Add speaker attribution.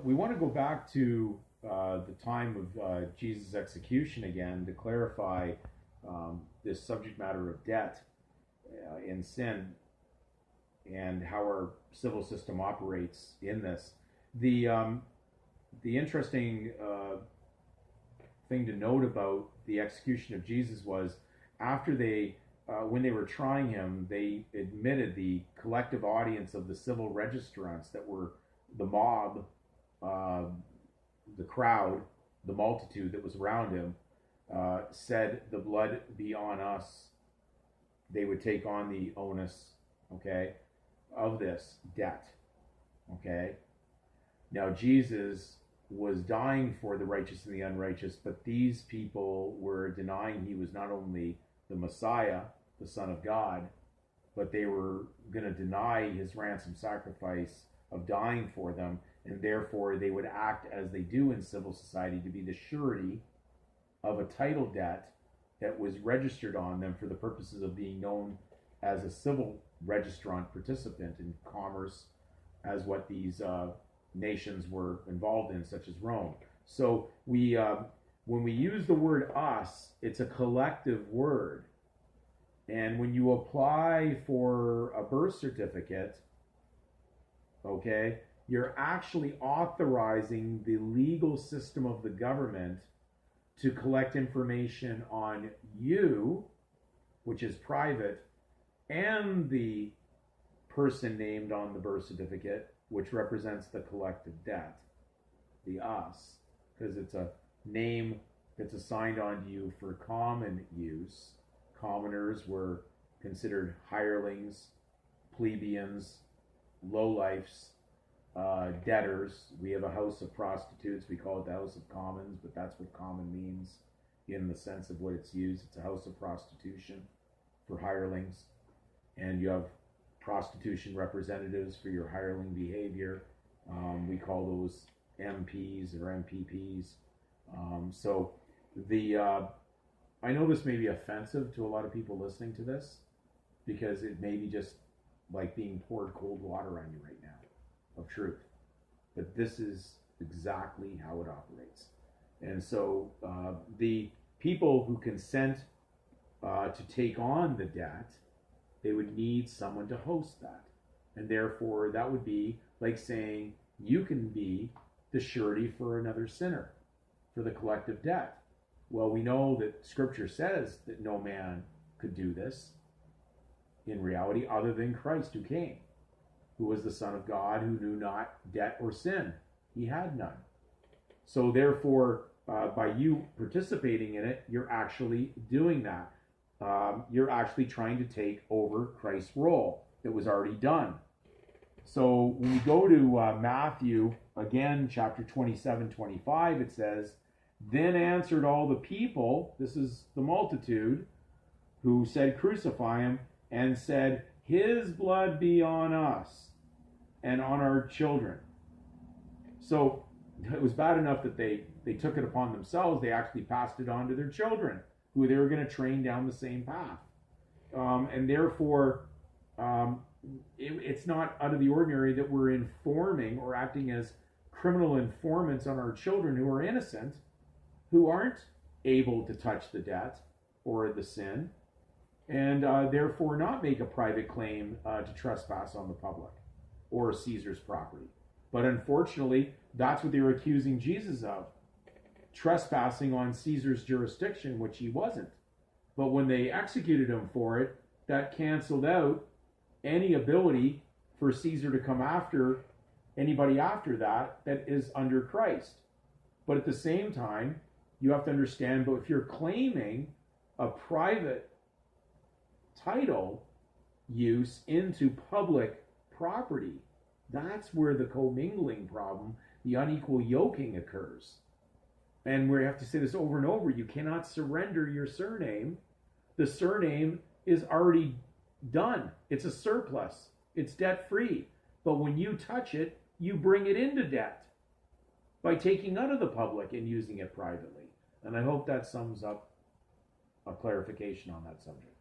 Speaker 1: we want to go back to the time of Jesus' execution again to clarify this subject matter of debt and sin and how our civil system operates in this. The interesting thing to note about the execution of Jesus was after when they were trying him, they admitted the collective audience of the civil registrants that were the mob, the crowd, the multitude that was around him, said, "The blood be on us." They would take on the onus, okay, of this debt, okay. Now Jesus was dying for the righteous and the unrighteous, but these people were denying he was not only the Messiah, the Son of God, but they were going to deny his ransom sacrifice of dying for them, and therefore they would act as they do in civil society to be the surety of a title debt that was registered on them for the purposes of being known as a civil registrant participant in commerce, as what these nations were involved in, such as Rome. So when we use the word us, it's a collective word. And when you apply for a birth certificate, okay, you're actually authorizing the legal system of the government to collect information on you, which is private, and the person named on the birth certificate, which represents the collective debt, the us, because it's a name that's assigned onto you for common use. Commoners were considered hirelings, plebeians, lowlifes, debtors. We have a house of prostitutes. We call it the House of Commons, but that's what common means in the sense of what it's used. It's a house of prostitution for hirelings. And you have prostitution representatives for your hireling behavior. We call those MPs or MPPs. So I know this may be offensive to a lot of people listening to this, because it may be just like being poured cold water on you right now of truth. But this is exactly how it operates. And so the people who consent to take on the debt, they would need someone to host that. And therefore, that would be like saying you can be the surety for another sinner, for the collective debt. Well, we know that Scripture says that no man could do this in reality other than Christ, who came, who was the Son of God, who knew not debt or sin. He had none. So therefore, by you participating in it, you're actually doing that. You're actually trying to take over Christ's role that was already done. So when we go to Matthew, again, chapter 27, 25, it says, "Then answered all the people," this is the multitude, "who said, 'Crucify him,' and said, 'His blood be on us and on our children.'" So it was bad enough that they took it upon themselves. They actually passed it on to their children, who they were going to train down the same path. And therefore, it's not out of the ordinary that we're informing or acting as criminal informants on our children who are innocent, who aren't able to touch the debt or the sin, and therefore not make a private claim to trespass on the public or Caesar's property. But unfortunately, that's what they were accusing Jesus of, trespassing on Caesar's jurisdiction, which he wasn't. But when they executed him for it, that canceled out any ability for Caesar to come after anybody after that is under Christ. But at the same time, you have to understand, but if you're claiming a private title use into public property, that's where the commingling problem, the unequal yoking occurs. And we have to say this over and over, you cannot surrender your surname. The surname is already done. It's a surplus. It's debt-free. But when you touch it, you bring it into debt by taking out of the public and using it privately. And I hope that sums up a clarification on that subject.